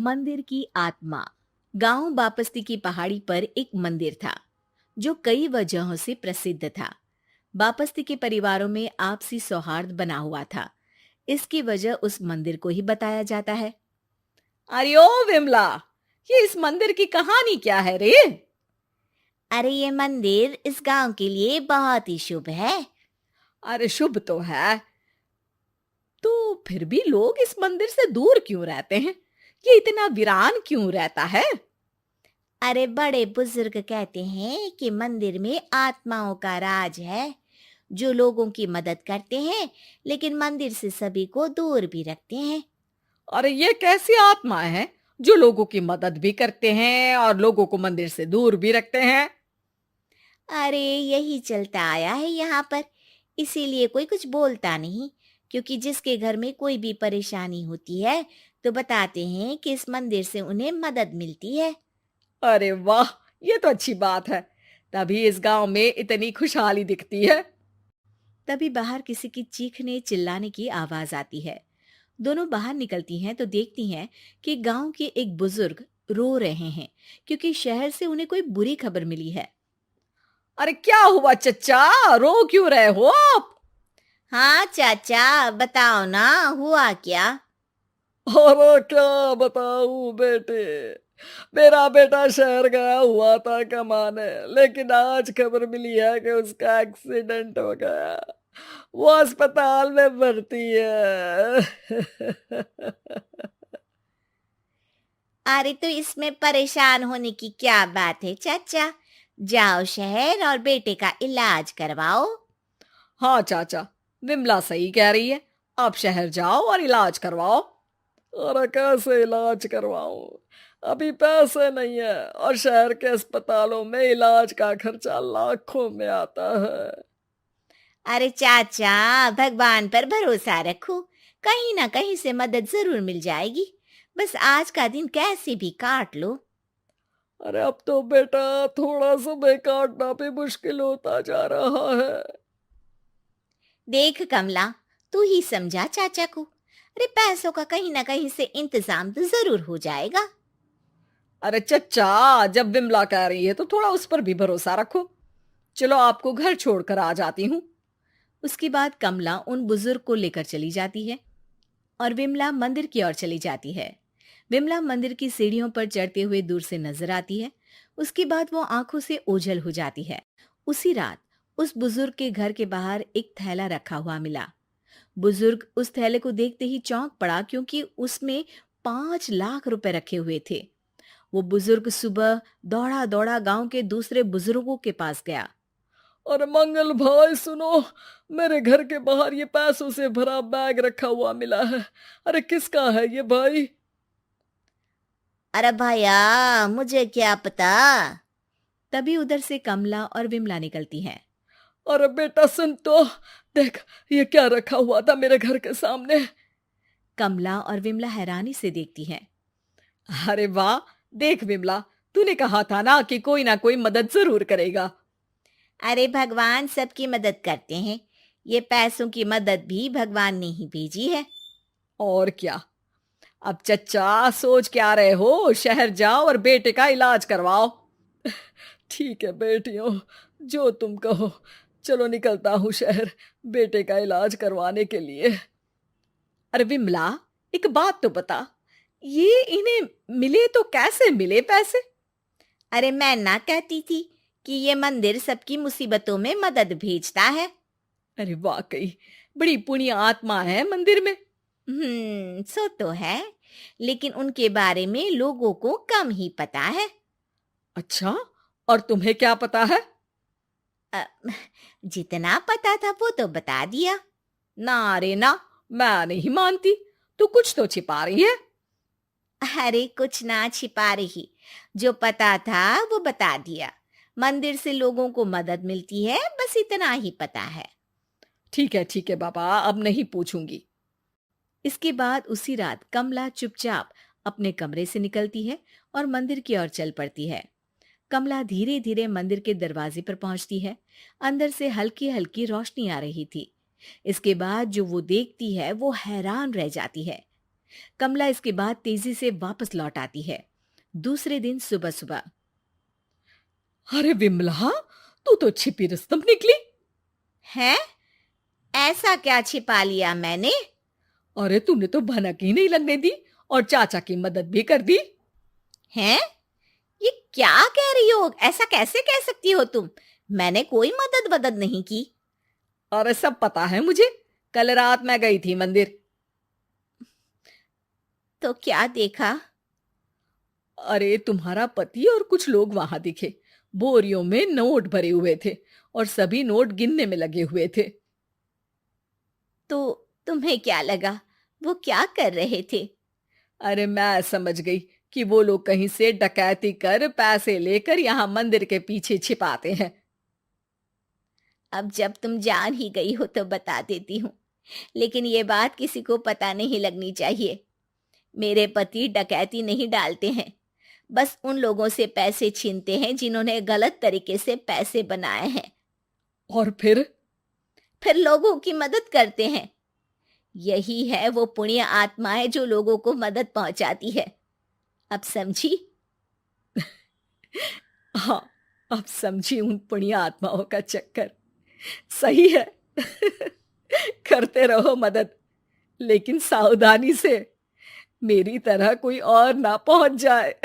मंदिर की आत्मा। गांव बापस्ती की पहाड़ी पर एक मंदिर था जो कई वजहों से प्रसिद्ध था। बापस्ती के परिवारों में आपसी सौहार्द बना हुआ था। इसकी वजह उस मंदिर को ही बताया जाता है। अरे ओ विमला, ये इस मंदिर की कहानी क्या है रे? अरे ये मंदिर इस गांव के लिए बहुत ही शुभ है। अरे शुभ तो है, तो फिर भी लोग इस मंदिर से दूर क्यों रहते हैं? ये इतना वीरान क्यों रहता है? अरे बड़े बुजुर्ग कहते हैं कि मंदिर में आत्माओं का राज है जो लोगों की मदद करते हैं, लेकिन मंदिर से सभी को दूर भी रखते हैं। अरे ये कैसी आत्मा है जो लोगों की मदद भी करते हैं और लोगों को मंदिर से दूर भी रखते हैं? अरे यही चलता आया है यहाँ पर, इसीलिए कोई कुछ बोलता नहीं। क्योंकि जिसके घर में कोई भी परेशानी होती है तो बताते हैं कि इस मंदिर से उन्हें मदद मिलती है। अरे वाह, ये तो अच्छी बात है। तभी इस गांव में इतनी खुशहाली दिखती है। तभी बाहर किसी की चीखने चिल्लाने की आवाज आती है। दोनों बाहर निकलती हैं तो देखती हैं कि गांव के एक बुजुर्ग रो रहे हैं क्योंकि शहर से उन्हें कोई बुरी खबर मिली है। अरे क्या हुआ चच्चा, रो क्यों रहे हो आप? हाँ चाचा, बताओ ना, हुआ क्या? अरे क्या बताऊं बेटे, मेरा बेटा शहर गया हुआ था कमाने, लेकिन आज खबर मिली है कि उसका एक्सीडेंट हो गया। वो अस्पताल में भर्ती है। अरे तो इसमें परेशान होने की क्या बात है चाचा, जाओ शहर और बेटे का इलाज करवाओ। हाँ चाचा, विमला सही कह रही है। आप शहर जाओ और इलाज करवाओ। अरे कैसे इलाज करवाऊं, अभी पैसे नहीं है और शहर के अस्पतालों में इलाज का खर्चा लाखों में आता है। अरे चाचा, भगवान पर भरोसा रखो, कहीं ना कहीं से मदद जरूर मिल जाएगी। बस आज का दिन कैसे भी काट लो। अरे अब तो बेटा थोड़ा समय काटना भी मुश्किल होता जा रहा है। देख कमला, तू ही समझा चाचा को। अरे पैसों का कहीं ना कहीं से इंतजाम तो जरूर हो जाएगा। अरे चच्चा, जब विमला कह रही है तो थोड़ा उस पर भी भरोसा रखो। चलो आपको घर छोड़कर आ जाती हूँ। उसके बाद कमला उन बुजुर्ग को लेकर चली जाती है और विमला मंदिर की ओर चली जाती है। विमला मंदिर की सीढ़ियों पर चढ़ते हुए दूर से नजर आती है। उसके बाद वो आंखों से ओझल हो जाती है। उसी रात उस बुजुर्ग के घर के बाहर एक थैला रखा हुआ मिला। बुजुर्ग उस थैले को देखते ही चौंक पड़ा क्योंकि उसमें 5 लाख रुपए रखे हुए थे। वो बुजुर्ग सुबह दौड़ा दौड़ा गांव के दूसरे बुजुर्गों के पास गया। अरे मंगल भाई सुनो, मेरे घर के बाहर ये पैसों से भरा बैग रखा हुआ मिला है। अरे किसका है ये भाई? अरे भैया, मुझे क्या पता। तभी उधर से कमला और विमला निकलती हैं। अरे बेटा सुन तो, देख ये क्या रखा हुआ था मेरे घर के सामने। कमला और विमला हैरानी से देखती हैं। अरे वाह, देख विमला, तूने कहा था ना कि कोई ना कोई मदद जरूर करेगा। अरे भगवान सबकी मदद करते हैं, ये पैसों की मदद भी भगवान ने ही भेजी है। और क्या। अब चच्चा सोच क्या रहे हो, शहर जाओ और बेटे का इलाज करवाओ। ठीक है बेटियों, जो तुम कहो। चलो निकलता हूँ शहर बेटे का इलाज करवाने के लिए। अरे विमला, एक बात तो बता, ये इन्हें मिले तो कैसे मिले पैसे? अरे मैं ना कहती थी कि ये मंदिर सबकी मुसीबतों में मदद भेजता है। अरे वाकई बड़ी पुण्य आत्मा है मंदिर में। सो तो है, लेकिन उनके बारे में लोगों को कम ही पता है। अच्छा, और तुम्हें क्या पता है? अ, जितना पता था वो तो बता दिया। ना रे ना, मैं नहीं मानती। तू कुछ तो छिपा रही है। अरे कुछ ना छिपा रही, जो पता था वो बता दिया। मंदिर से लोगों को मदद मिलती है, बस इतना ही पता है। ठीक है बाबा, अब नहीं पूछूंगी। इसके बाद उसी रात कमला चुपचाप अपने कमरे से निकलती है और मंदिर की ओर चल पड़ती है। कमला धीरे धीरे मंदिर के दरवाजे पर पहुंचती है। अंदर से हल्की हल्की रोशनी आ रही थी। इसके बाद जो वो देखती है वो हैरान रह जाती है। कमला इसके बाद तेजी से वापस लौट आती है। दूसरे दिन सुबह सुबह। अरे विमला, तू तो छिपी रुस्तम निकली। है? ऐसा क्या छिपा लिया मैंने? अरे तूने तो भनक ही नहीं लगने दी और चाचा की मदद भी कर दी। हैं? ये क्या कह रही हो? ऐसा कैसे कह सकती हो तुम? मैंने कोई मदद वदद नहीं की। अरे सब पता है मुझे, कल रात मैं गई थी मंदिर। तो क्या देखा? अरे तुम्हारा पति और कुछ लोग वहां दिखे। बोरियों में नोट भरे हुए थे और सभी नोट गिनने में लगे हुए थे। तो तुम्हें क्या लगा वो क्या कर रहे थे? अरे मैं समझ गई कि वो लोग कहीं से डकैती कर पैसे लेकर यहाँ मंदिर के पीछे छिपाते हैं। अब जब तुम जान ही गई हो तो बता देती हूँ, लेकिन ये बात किसी को पता नहीं लगनी चाहिए। मेरे पति डकैती नहीं डालते हैं, बस उन लोगों से पैसे छीनते हैं जिन्होंने गलत तरीके से पैसे बनाए हैं। और फिर लोगों की मदद करते हैं। यही है वो पुण्य आत्माएं जो लोगों को मदद पहुंचाती है। अब समझी? हाँ, अब समझी उन पुण्य आत्माओं का चक्कर। सही है। करते रहो मदद, लेकिन सावधानी से, मेरी तरह कोई और ना पहुंच जाए।